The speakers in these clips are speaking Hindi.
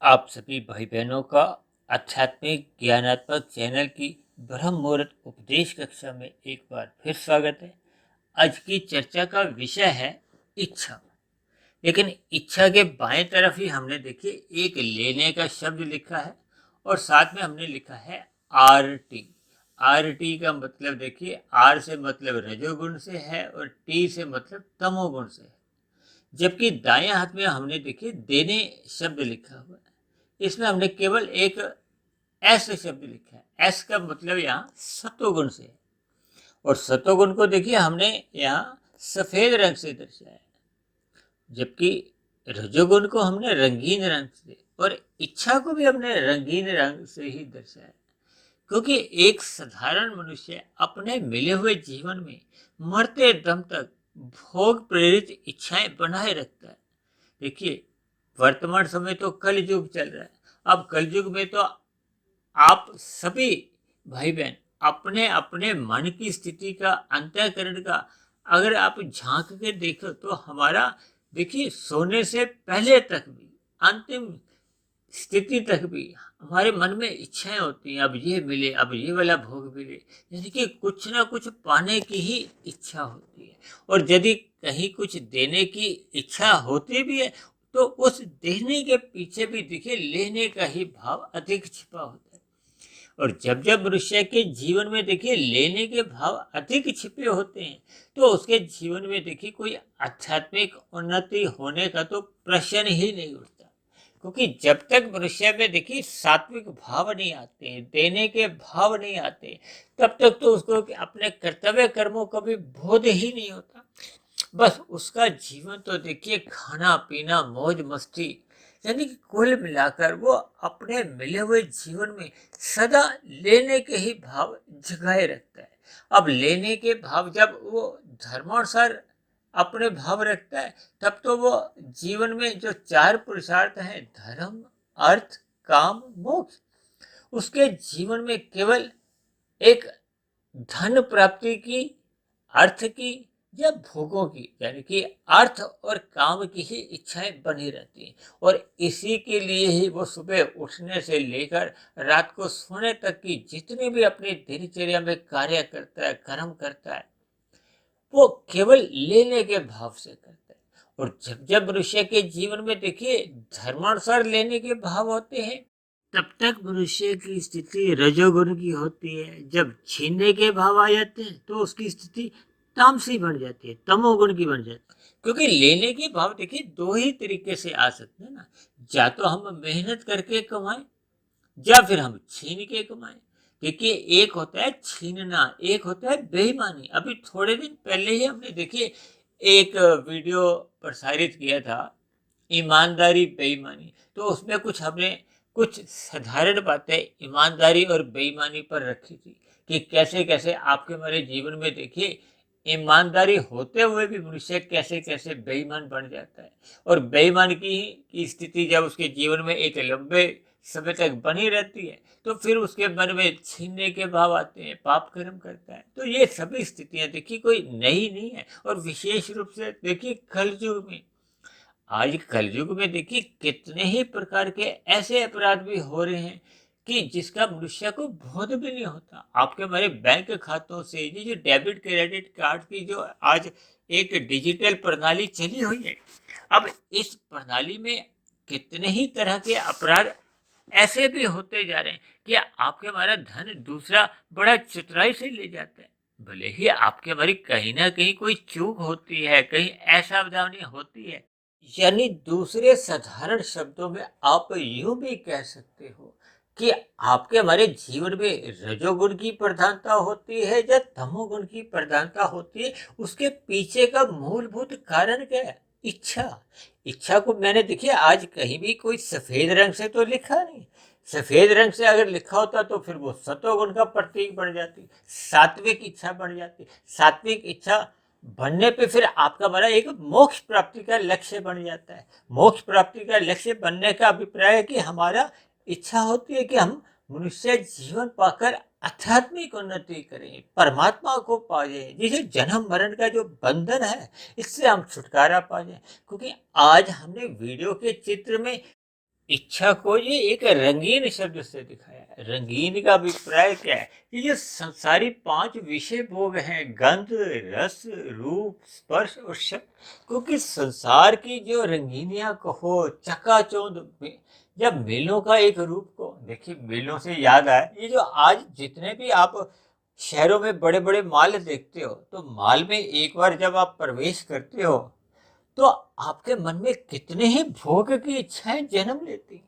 आप सभी भाई बहनों का आध्यात्मिक ज्ञानात्मक चैनल की ब्रह्म मुहूर्त उपदेश कक्षा में एक बार फिर स्वागत है। आज की चर्चा का विषय है इच्छा। लेकिन इच्छा के बाएं तरफ ही हमने देखिए एक लेने का शब्द लिखा है और साथ में हमने लिखा है आर टी। आर टी का मतलब देखिए, आर से मतलब रजोगुण से है और टी से मतलब तमोगुण से है। जबकि दाएं हाथ में हमने देखिए देने शब्द लिखा हुआ है। इसमें हमने केवल एक एस शब्द लिखा है। एस का मतलब यहाँ सत्वगुण से है और सत्वगुण को देखिए हमने यहाँ सफेद रंग से दर्शाया है, जबकि रजोगुण को हमने रंगीन रंग से और इच्छा को भी हमने रंगीन रंग से ही दर्शाया। क्योंकि एक साधारण मनुष्य अपने मिले हुए जीवन में मरते दम तक भोग प्रेरित इच्छाएं बनाए रखता है। देखिए, वर्तमान समय तो कल युग चल रहा है। अब कल युग में तो आप सभी भाई बहन अपने अपने मन की स्थिति का, अंतःकरण का अगर आप झांक के देखो तो हमारा देखिए सोने से पहले तक भी, अंतिम स्थिति तक भी हमारे मन में इच्छाएं होती हैं। अब ये मिले, अब ये वाला भोग मिले, यानी कि कुछ ना कुछ पाने की ही इच्छा होती है। और यदि कहीं कुछ देने की इच्छा होती भी है तो उस देने के पीछे भी देखिए लेने का ही भाव अधिक छिपा होता है। और जब जब मनुष्य के जीवन में देखिए लेने के भाव अधिक छिपे होते हैं तो उसके जीवन में देखिए कोई आध्यात्मिक उन्नति होने का तो प्रश्न ही नहीं उठता। क्योंकि जब तक मनुष्य में देखिए सात्विक भाव नहीं आते हैं, देने के भाव नहीं आते, तब तक तो उसको अपने कर्तव्य कर्मों का भी बोध ही नहीं होता। बस उसका जीवन तो देखिए खाना पीना मौज मस्ती, यानी कि कुल मिलाकर वो अपने मिले हुए जीवन में सदा लेने के ही भाव जगाए रखता है। अब लेने के भाव जब वो धर्मानुसार अपने भाव रखता है तब तो वो जीवन में जो चार पुरुषार्थ हैं, धर्म अर्थ काम मोक्ष, उसके जीवन में केवल एक धन प्राप्ति की, अर्थ की या भोगों की, यानी कि अर्थ और काम की ही इच्छाएं बनी रहती हैं। और इसी के लिए ही वो सुबह उठने से लेकर रात को सोने तक की जितनी भी अपनी दिनचर्या में कार्य करता है, कर्म करता है, वो केवल लेने के भाव से करता है। और जब जब मनुष्य के जीवन में देखिए धर्मानुसार लेने के भाव होते हैं तब तक मनुष्य की स्थिति रजोगुण की होती है। जब छीनने के भाव आ जाते हैं तो उसकी स्थिति तामसी बन जाती है, तमोगुण की बन जाती है। क्योंकि लेने के भाव देखिए दो ही तरीके से आ सकते हैं ना, या तो हम मेहनत करके कमाएं या फिर हम छीन के कमाएं। देखिए, एक होता है छीनना, एक होता है बेईमानी। अभी थोड़े दिन पहले ही हमने देखिए एक वीडियो प्रसारित किया था, ईमानदारी बेईमानी। तो उसमें कुछ हमने कुछ साधारण बातें ईमानदारी और बेईमानी पर रखी थी कि कैसे कैसे आपके हमारे जीवन में देखिए ईमानदारी होते हुए भी मनुष्य कैसे कैसे बेईमान बन जाता है। और बेईमान की स्थिति जब उसके जीवन में एक लंबे समय तक बनी रहती है तो फिर उसके मन में छीनने के भाव आते हैं, पाप कर्म करता है। तो ये सभी स्थितियां देखिए कोई नई नहीं है। और विशेष रूप से देखिए कलयुग में, आज कलयुग में देखिए कितने ही प्रकार के ऐसे अपराध भी हो रहे हैं कि जिसका मनुष्य को बोध भी नहीं होता। आपके हमारे बैंक खातों से ये जो डेबिट क्रेडिट कार्ड की जो आज एक डिजिटल प्रणाली चली हुई है, अब इस प्रणाली में कितने ही तरह के अपराध ऐसे भी होते जा रहे हैं कि आपके हमारा धन दूसरा बड़ा चतुराई से ले जाता है। भले ही आपके हमारी कहीं ना कहीं कोई चूक होती है, कहीं असावधानी होती है, यानी दूसरे साधारण शब्दों में आप यूं भी कह सकते हो कि आपके हमारे जीवन में रजोगुण की प्रधानता होती है या तमोगुण की प्रधानता होती है। उसके पीछे का मूलभूत कारण क्या है? इच्छा। इच्छा को मैंने देखिए आज कहीं भी कोई सफेद रंग से तो लिखा नहीं। सफेद रंग से अगर लिखा होता तो फिर वो सत्वगुण का प्रतीक बन जाती, सात्विक इच्छा बन जाती। सात्विक इच्छा बनने पे फिर आपका हमारा एक मोक्ष प्राप्ति का लक्ष्य बन जाता है। मोक्ष प्राप्ति का लक्ष्य बनने का अभिप्राय है कि हमारा इच्छा होती है कि हम मनुष्य जीवन पाकर आध्यात्मिक उन्नति करें, परमात्मा को पाए, जिसे जन्म मरण का जो बंधन है इससे हम छुटकारा पा जाए। क्योंकि आज हमने वीडियो के चित्र में इच्छा को ये एक रंगीन शब्द से दिखाया है। रंगीन का अभिप्राय क्या है कि जो संसारी पांच विषय भोग हैं, गंध, रस, रूप, स्पर्श और शब्द, क्योंकि संसार की जो रंगीनियां कहो, चकाचौंध जब मेलों का एक रूप को देखिए, मेलों से याद आया, ये जो आज जितने भी आप शहरों में बड़े बड़े माल देखते हो, तो माल में एक बार जब आप प्रवेश करते हो तो आपके मन में कितने ही भोग की इच्छाएं जन्म लेती हैं।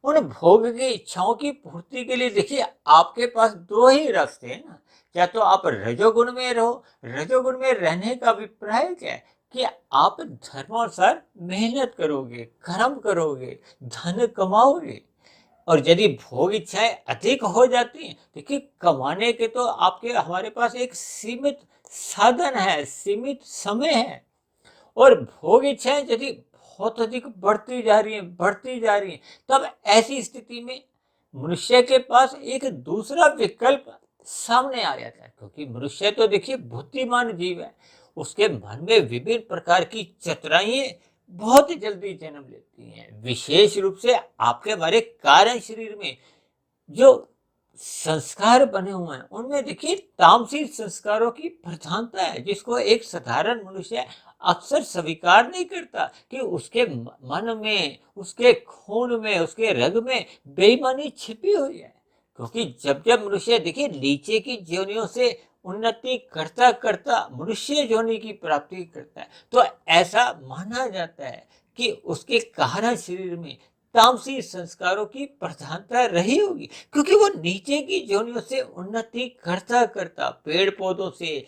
उन भोग की इच्छाओं की पूर्ति के लिए देखिए, आपके पास दो ही रास्ते हैं ना। या तो आप रजोगुण में रहो। रजोगुण में रहने का अभिप्राय क्या है कि आप धर्मानुसार मेहनत करोगे, कर्म करोगे, धन कमाओगे। और यदि भोग इच्छाएं अधिक हो जाती हैं, देखिए कमाने के तो आपके हमारे पास एक सीमित साधन है, सीमित समय है। और भोग इच्छाएं यदि बहुत अधिक बढ़ती जा रही हैं, तब ऐसी स्थिति में मनुष्य के पास एक दूसरा विकल्प सामने आ जाता है, क्योंकि मनुष्य तो देखिए बुद्धिमान जीव है। उसके मन में विभिन्न प्रकार की चतुराइयां बहुत जल्दी जन्म लेती हैं। विशेष रूप से आपके हमारे कारण शरीर में जो संस्कार बने हुए हैं, उनमें देखिए तामसिक संस्कारों की प्रधानता है, जिसको एक साधारण मनुष्य अक्सर स्वीकार नहीं करता कि उसके मन में, उसके खून में, उसके रग में बेईमानी छिपी हुई है। क्योंकि जब जब मनुष्य देखिए नीचे की योनियों से उन्नति करता करता मनुष्य योनि की प्राप्ति करता है, तो ऐसा माना जाता है कि उसके कारण शरीर में तामसी संस्कारों की प्रधानता रही होगी, क्योंकि वो नीचे की योनियों से उन्नति करता करता पेड़ पौधों से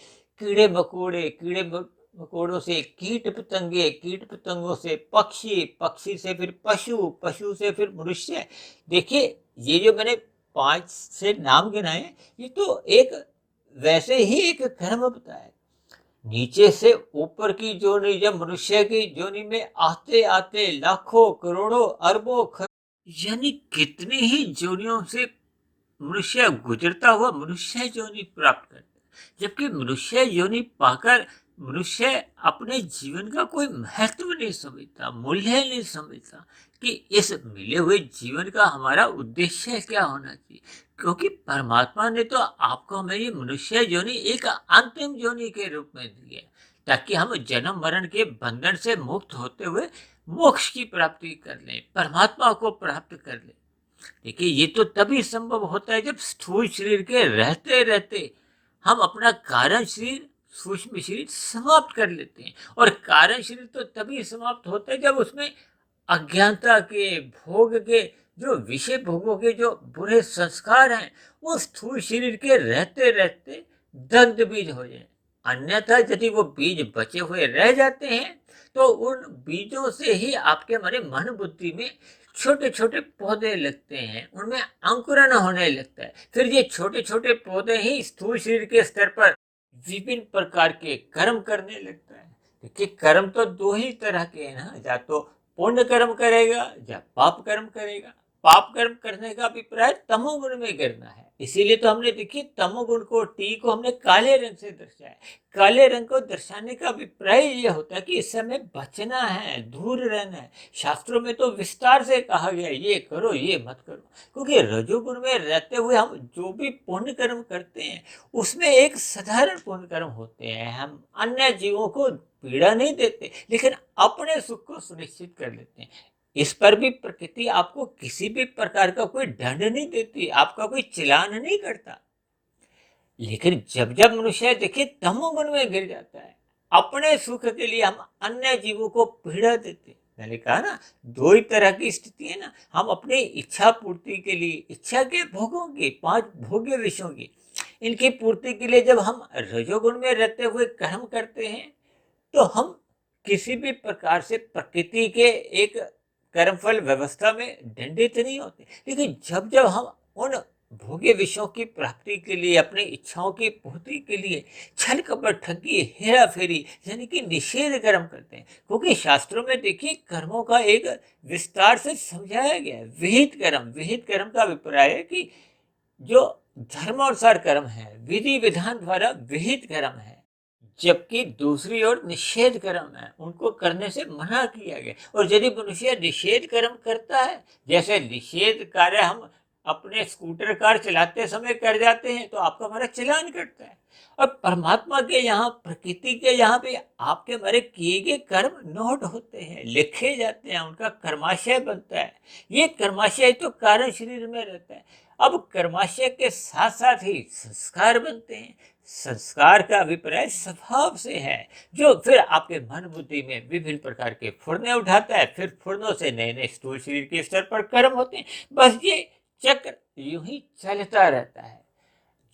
कीड़े मकोड़ों से कीट पतंगों से पक्षी, पक्षी से फिर पशु, पशु से फिर मनुष्य। देखिए, ये जो मैंने 5 से नाम गिनाए, ये तो एक वैसे ही एक कर्म बताया। नीचे से ऊपर की जोनी, जब मनुष्य की जोनी में आते आते लाखों करोड़ों अरबों यानी कितनी ही जोनियों से मनुष्य गुजरता हुआ मनुष्य योनि प्राप्त करता है। जबकि मनुष्य योनि पाकर मनुष्य अपने जीवन का कोई महत्व नहीं समझता, मूल्य नहीं समझता कि इस मिले हुए जीवन का हमारा उद्देश्य क्या होना चाहिए। क्योंकि परमात्मा ने तो आपको हमें ये मनुष्य योनि एक अंतिम योनि के रूप में दी है, ताकि हम जन्म मरण के बंधन से मुक्त होते हुए मोक्ष की प्राप्ति कर लें, परमात्मा को प्राप्त कर लें। देखिए, ये तो तभी संभव होता है जब स्थूल शरीर के रहते रहते हम अपना कारण शरीर, सूक्ष्म शरीर समाप्त कर लेते हैं। और कारण शरीर तो तभी समाप्त होता है जब उसमें अज्ञानता के, भोग के, जो विषय भोगों के जो बुरे संस्कार हैं, वो स्थूल शरीर के रहते रहते दग्ध बीज हो जाए। अन्यथा यदि वो बीज बचे हुए रह जाते हैं, तो उन बीजों से ही आपके हमारे मन बुद्धि में छोटे छोटे पौधे लगते हैं, उनमें अंकुरन होने लगता है। फिर ये छोटे छोटे पौधे ही स्थूल शरीर के स्तर पर विभिन्न प्रकार के कर्म करने लगता है। देखिए, कर्म तो दो ही तरह के हैं ना, या तो पुण्य कर्म करेगा या पाप कर्म करेगा। पाप कर्म करने का अभिप्राय तमोगुण में करना है। इसीलिए तो हमने देखिए तमोगुण को, टी को हमने काले रंग से दर्शाया। काले रंग को दर्शाने का अभिप्राय यह होता है कि इस समय बचना है, दूर रहना है। शास्त्रों में तो विस्तार से कहा गया, ये करो, ये मत करो। क्योंकि रजोगुण में रहते हुए हम जो भी पुण्य कर्म करते हैं, उसमें एक साधारण पुण्य कर्म होते हैं। हम अन्य जीवों को पीड़ा नहीं देते, लेकिन अपने सुख को सुनिश्चित कर लेते हैं। इस पर भी प्रकृति आपको किसी भी प्रकार का कोई दंड नहीं देती, आपका कोई चलान नहीं करता। लेकिन जब जब मनुष्य देखिए तमोगुण में गिर जाता है, अपने सुख के लिए हम अन्य जीवों को पीड़ा देते। मैंने कहा ना, दो ही तरह की स्थिति है ना। हम अपनी इच्छा पूर्ति के लिए, इच्छा के भोगों की, 5 भोग्य विषयों की, इनकी पूर्ति के लिए जब हम रजोगुण में रहते हुए कर्म करते हैं, तो हम किसी भी प्रकार से प्रकृति के एक कर्मफल व्यवस्था में दंडित नहीं होते। लेकिन जब जब हम उन भोग्य विषयों की प्राप्ति के लिए, अपनी इच्छाओं की पूर्ति के लिए छल कपट, ठगी, हेरा फेरी यानी कि निषेध कर्म करते हैं। क्योंकि शास्त्रों में देखिए कर्मों का एक विस्तार से समझाया गया है। विहित कर्म का अभिप्राय है कि जो धर्मानुसार कर्म है, विधि विधान द्वारा विहित कर्म है, जबकि दूसरी ओर निषेध कर्म है, उनको करने से मना किया गया। और यदि मनुष्य निषेध कर्म करता है, जैसे निषेध कार्य हम अपने स्कूटर कार चलाते समय कर जाते हैं, तो आपका हमारा चालान कटता है। और परमात्मा के यहाँ, प्रकृति के यहाँ पे आपके हमारे किए गए कर्म नोट होते हैं, लिखे जाते हैं, उनका कर्माशय बनता है। ये कर्माशय तो कारण शरीर में रहता है। अब कर्माशय के साथ साथ ही संस्कार बनते हैं। संस्कार का अभिप्राय स्वभाव से है, जो फिर आपके मन बुद्धि में विभिन्न प्रकार के फुरने उठाता है। फिर फुरनों से नए नए स्थूल शरीर के स्तर पर कर्म होते हैं। बस ये चक्र यूं ही चलता रहता है।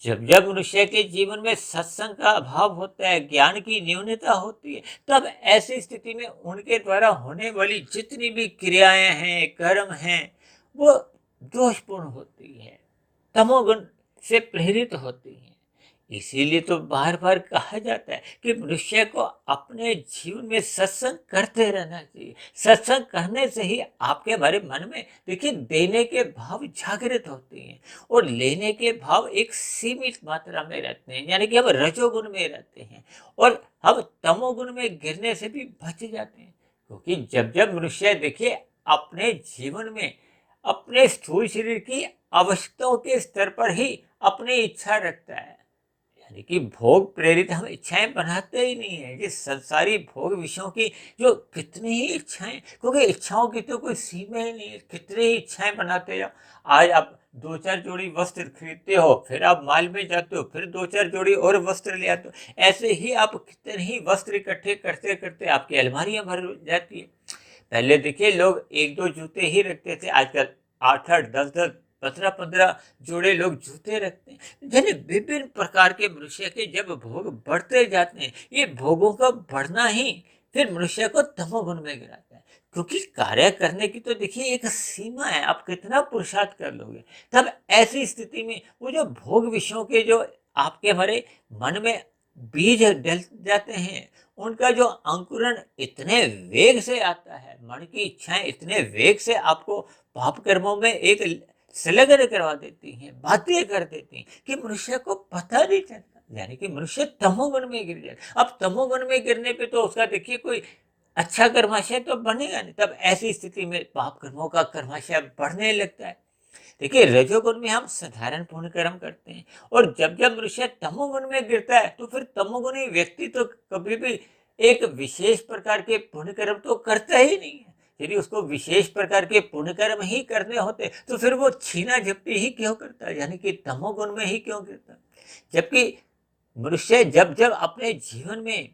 जब जब मनुष्य के जीवन में सत्संग का अभाव होता है, ज्ञान की न्यूनता होती है, तब ऐसी स्थिति में उनके द्वारा होने वाली जितनी भी क्रियाएं हैं, कर्म हैं, वो दोषपूर्ण होती है, तमोगुण से प्रेरित होती हैं। इसीलिए तो बार बार कहा जाता है कि मनुष्य को अपने जीवन में सत्संग करते रहना चाहिए। सत्संग करने से ही आपके हमारे मन में देखिए देने के भाव जागृत होते हैं, और लेने के भाव एक सीमित मात्रा में रहते हैं, यानी कि हम रजोगुण में रहते हैं, और हम तमोगुण में गिरने से भी बच जाते हैं। क्योंकि जब जब मनुष्य देखिए अपने जीवन में अपने स्थूल शरीर की आवश्यकताओं के स्तर पर ही अपनी इच्छा रखता है, यानी कि भोग प्रेरित हम इच्छाएं बनाते ही नहीं है। ये संसारी भोग विषयों की जो कितनी ही इच्छाएं, क्योंकि इच्छाओं की तो कोई सीमा ही नहीं है, कितनी ही इच्छाएं बनाते जाओ। आज आप दो चार जोड़ी वस्त्र खरीदते हो, फिर आप माल में जाते हो, फिर दो चार जोड़ी और वस्त्र ले आते हो। ऐसे ही आप कितने ही वस्त्र इकट्ठे करते करते आपकी अलमारियां भर जाती है। पहले देखिए लोग एक दो जूते ही रखते थे, आजकल 8-8, 10-10, 15-15 जोड़े लोग जूते रखते हैं। यानी विभिन्न प्रकार के मनुष्य के जब भोग बढ़ते जाते हैं, ये भोगों का बढ़ना ही फिर मनुष्य को तमोगुण में गिराता है। क्योंकि कार्य करने की तो देखिए एक सीमा है, आप कितना पुरुषार्थ कर लोगे। तब ऐसी स्थिति में वो जो भोग विषयों के जो आपके हमारे मन में बीज डल जाते हैं, उनका जो अंकुरण इतने वेग से आता है, मन की इच्छाएं इतने वेग से आपको पाप कर्मों में एक संलग्न करवा देती हैं, बातें कर देती हैं कि मनुष्य को पता नहीं चलता, यानी कि मनुष्य तमोगुण में गिर जाए। अब तमोगुण में गिरने पे तो उसका देखिए कोई अच्छा कर्माशय तो बनेगा नहीं। तब ऐसी स्थिति में पाप कर्मों का कर्माशय बढ़ने लगता है। देखिए रजोगुण में हम साधारण पुण्य कर्म करते हैं, और जब जब मनुष्य तमोगुण में गिरता है, तो फिर तमोगुणी व्यक्ति तो कभी भी एक विशेष प्रकार के पुण्य कर्म तो करता ही नहीं है। यदि उसको विशेष प्रकार के पुण्य कर्म ही करने होते, तो फिर वो छीना झपटी ही क्यों करता, यानी कि तमोगुण में ही क्यों गिरता। जबकि मनुष्य जब जब अपने जीवन में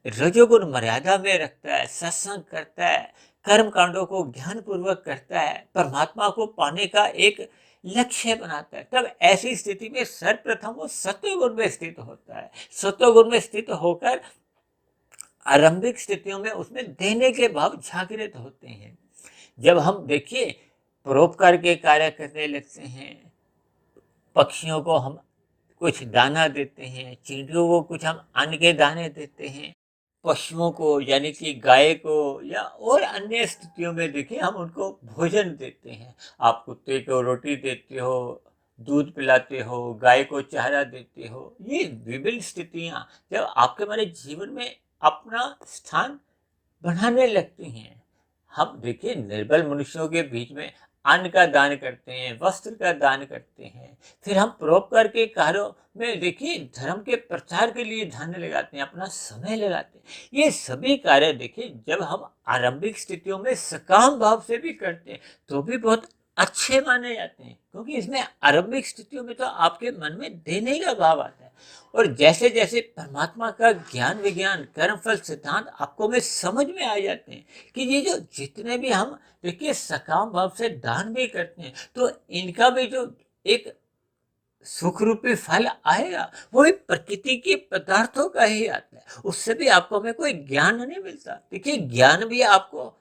रजोगुण मर्यादा में रखता है, सत्संग करता है, कर्म कांडों को ज्ञान पूर्वक करता है, परमात्मा को पाने का एक लक्ष्य बनाता है, तब ऐसी स्थिति में सर्वप्रथम वो सत्वगुण में स्थित होता है। सत्वगुण में स्थित होकर आरंभिक स्थितियों में उसमें देने के भाव जागृत होते हैं। जब हम देखिए परोपकार के कार्य करने लगते हैं, पक्षियों को हम कुछ दाना देते हैं, चींटियों को कुछ हम अन्न के दाने देते हैं, पशुओं को यानी कि गाय को या और अन्य स्थितियों में देखिए हम उनको भोजन देते हैं। आप कुत्ते को रोटी देते हो, दूध पिलाते हो, गाय को चारा देते हो। ये विभिन्न स्थितियाँ जब आपके हमारे जीवन में अपना स्थान बढ़ाने लगती हैं। हम देखिए निर्बल मनुष्यों के बीच में अन्न का दान करते हैं, वस्त्र का दान करते हैं, फिर हम परोपकार के कार्यों में देखिए धर्म के प्रचार के लिए धन लगाते हैं, अपना समय लगाते हैं। ये सभी कार्य देखिए जब हम आरंभिक स्थितियों में सकाम भाव से भी करते हैं, तो भी बहुत अच्छे माने जाते हैं, क्योंकि इसमें आरंभिक स्थितियों में तो आपके मन में देने का भाव आता है। और जैसे जैसे परमात्मा का ज्ञान विज्ञान कर्मफल सिद्धांत आपको में समझ में आ जाते हैं कि ये जो जितने भी हम देखिए सकाम भाव से दान भी करते हैं, तो इनका भी जो एक सुख रूपी फल आएगा, वो भी प्रकृति के पदार्थों का ही आता है। उससे भी आपको में कोई ज्ञान नहीं मिलता। देखिए ज्ञान भी आपको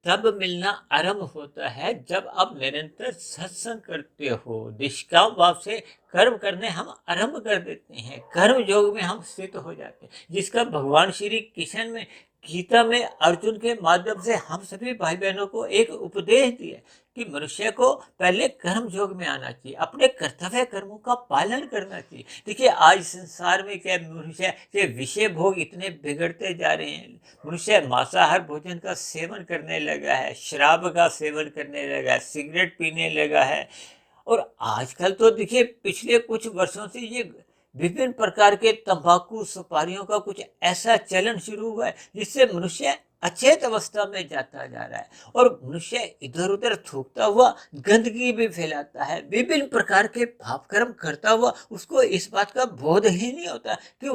तब मिलना आरंभ होता है जब आप निरंतर सत्संग करते हो, निष्काम भाव से कर्म करने हम आरंभ कर देते हैं, कर्म योग में हम स्थित हो जाते हैं, जिसका भगवान श्री कृष्ण में गीता में अर्जुन के माध्यम से हम सभी भाई बहनों को एक उपदेश दिया कि मनुष्य को पहले कर्म योग में आना चाहिए, अपने कर्तव्य कर्मों का पालन करना चाहिए। देखिए आज संसार में क्या मनुष्य के विषय भोग इतने बिगड़ते जा रहे हैं। मनुष्य मांसाहार भोजन का सेवन करने लगा है, शराब का सेवन करने लगा है, सिगरेट पीने लगा है। और आजकल तो देखिए पिछले कुछ वर्षों से ये विभिन्न प्रकार के तंबाकू सुपारियों का कुछ ऐसा चलन शुरू हुआ है जिससे मनुष्य अचेत अवस्था में जाता जा रहा है और मनुष्य इधर उधर थूकता हुआ गंदगी भी फैलाता है, विभिन्न प्रकार के पाप कर्म करता हुआ उसको इस बात का बोध ही नहीं होता कि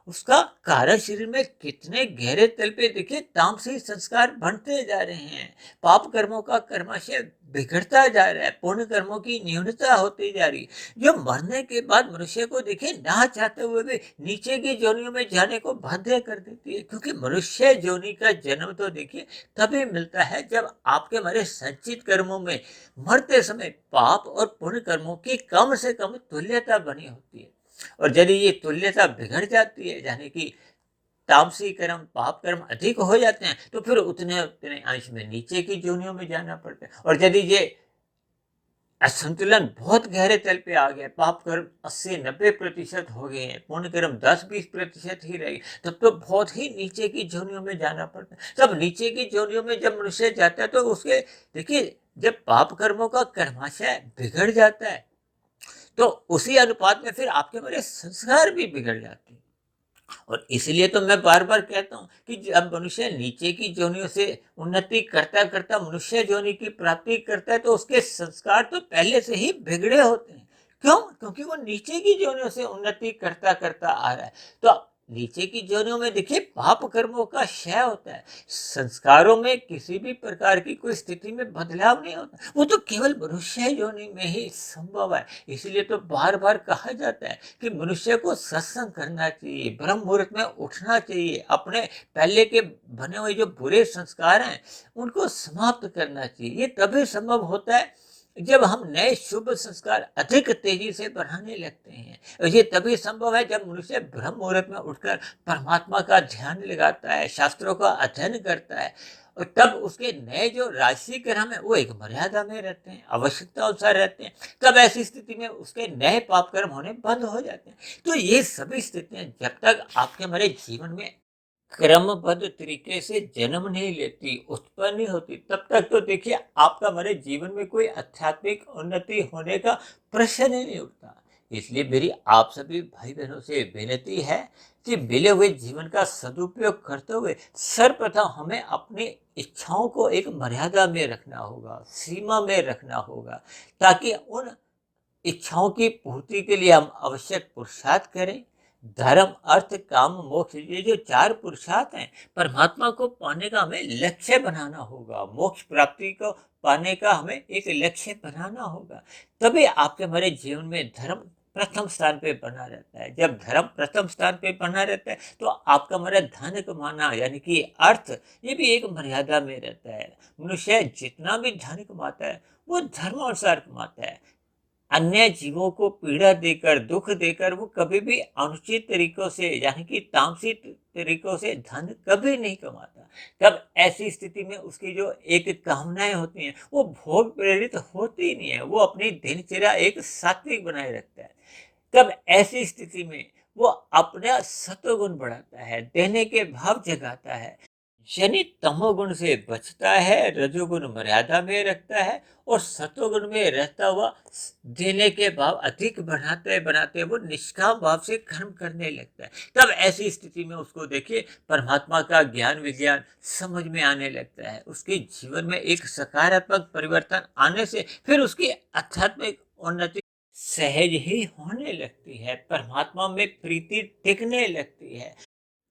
उसका कारण शरीर में कितने गहरे तल पे देखिए तामसिक संस्कार बनते जा रहे हैं। पाप कर्मों का कर्माशय बिगड़ता जा रहा है, पुण्य कर्मों की न्यूनता होती जा रही है, जो मरने के बाद मनुष्य को देखिए ना चाहते हुए भी नीचे की योनियों में जाने को बाध्य कर देती है। क्योंकि मनुष्य योनि का जन्म तो देखिए तभी मिलता है जब आपके हमारे संचित कर्मों में मरते समय पाप और पुण्य कर्मों की कम से कम तुल्यता बनी होती है। और यदि ये तुल्यता बिगड़ जाती है, यानी कि तामसी कर्म पाप कर्म अधिक हो जाते हैं, तो फिर उतने उतने अंश में नीचे की योनियों में जाना पड़ता है। और यदि ये असंतुलन बहुत गहरे तल पे आ गया, पाप कर्म 80-90% हो गए हैं, पुण्य कर्म 10-20% ही रह गए, तब तो बहुत ही नीचे की जोनियों में जाना पड़ता है। तब नीचे की जोनियों में जब मनुष्य जाता है तो उसके देखिए जब पाप कर्मों का कर्माशय बिगड़ जाता है तो उसी अनुपात में फिर आपके मेरे संस्कार भी बिगड़ जाते हैं। और इसलिए तो मैं बार बार कहता हूँ कि जब मनुष्य नीचे की जोनियों से उन्नति करता करता मनुष्य जोनि की प्राप्ति करता है तो उसके संस्कार तो पहले से ही बिगड़े होते हैं। क्यों? क्योंकि वो नीचे की जोनियों से उन्नति करता करता आ रहा है। तो नीचे की जोनियों में देखिए पाप कर्मों का क्षय होता है, संस्कारों में किसी भी प्रकार की कोई स्थिति में बदलाव नहीं होता, वो तो केवल मनुष्य योनि में ही संभव है। इसलिए तो बार बार कहा जाता है कि मनुष्य को सत्संग करना चाहिए, ब्रह्म मुहूर्त में उठना चाहिए, अपने पहले के बने हुए जो बुरे संस्कार हैं उनको समाप्त करना चाहिए। ये तभी संभव होता है जब हम नए शुभ संस्कार अधिक तेजी से बढ़ाने लगते हैं। और ये तभी संभव है जब मनुष्य ब्रह्म मुहूर्त में उठकर परमात्मा का ध्यान लगाता है, शास्त्रों का अध्ययन करता है। और तब उसके नए जो राशि कर्म है वो एक मर्यादा में रहते हैं, आवश्यकता अनुसार रहते हैं। तब ऐसी स्थिति में उसके नए पाप कर्म होने बंद हो जाते हैं। तो ये सभी स्थितियां जब तक आपके हमारे जीवन में क्रमबद्ध तरीके से जन्म नहीं लेती, उत्पन्न नहीं होती, तब तक तो देखिए आपका हमारे जीवन में कोई आध्यात्मिक उन्नति होने का प्रश्न ही नहीं उठता। इसलिए मेरी आप सभी भाई बहनों से विनती है कि मिले हुए जीवन का सदुपयोग करते हुए सर्वप्रथम हमें अपनी इच्छाओं को एक मर्यादा में रखना होगा, सीमा में रखना होगा, ताकि उन इच्छाओं की पूर्ति के लिए हम आवश्यक पुरुषार्थ करें। धर्म अर्थ काम मोक्ष, ये जो 4 पुरुषार्थ हैं परमात्मा को पाने का हमें लक्ष्य बनाना होगा, मोक्ष प्राप्ति को पाने का हमें एक लक्ष्य बनाना होगा। तभी आपके हमारे जीवन में धर्म प्रथम स्थान पे बना रहता है। जब धर्म प्रथम स्थान पे बना रहता है तो आपका हमारा धन कमाना यानी कि अर्थ, ये भी एक मर्यादा में रहता है। मनुष्य जितना भी धन कमाता है वो धर्मानुसार कमाता है। अन्य जीवों को पीड़ा देकर दुख देकर वो कभी भी अनुचित तरीकों से यानी कि तामसिक तरीकों से धन कभी नहीं कमाता। तब ऐसी स्थिति में उसकी जो एक कामनाएं होती हैं वो भोग प्रेरित होती ही नहीं है, वो अपनी दिनचर्या एक सात्विक बनाए रखता है। तब ऐसी स्थिति में वो अपना सत्वगुण बढ़ाता है, देने के भाव जगाता है, शनि तमोगुण से बचता है, रजोगुण मर्यादा में रखता है और सतोगुण में रहता हुआ देने के भाव अधिक बढ़ाते बनाते वो निष्काम भाव से कर्म करने लगता है। तब ऐसी स्थिति में उसको देखिए परमात्मा का ज्ञान विज्ञान समझ में आने लगता है, उसके जीवन में एक सकारात्मक परिवर्तन आने से फिर उसकी आध्यात्मिक उन्नति सहज ही होने लगती है, परमात्मा में प्रीति टिकने लगती है।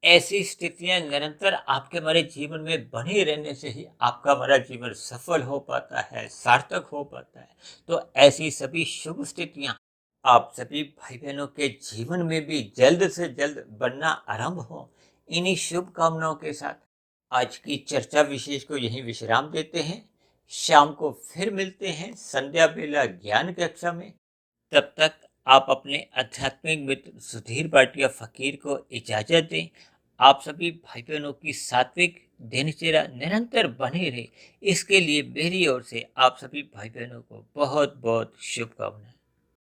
ऐसी स्थितियां निरंतर आपके हमारे जीवन में बनी रहने से ही आपका हमारा जीवन सफल हो पाता है, सार्थक हो पाता है। तो ऐसी सभी शुभ स्थितियां आप सभी भाई बहनों के जीवन में भी जल्द से जल्द बनना आरंभ हो। इन्हीं शुभ कामनाओं के साथ आज की चर्चा विशेष को यहीं विश्राम देते हैं। शाम को फिर मिलते हैं संध्या बेला ज्ञान कक्षा में। तब तक आप अपने आध्यात्मिक मित्र सुधीर भाटिया फकीर को इजाजत दें। आप सभी भाई बहनों की सात्विक दिनचर्या निरंतर बनी रहे, इसके लिए मेरी ओर से आप सभी भाई बहनों को बहुत बहुत शुभकामनाएं।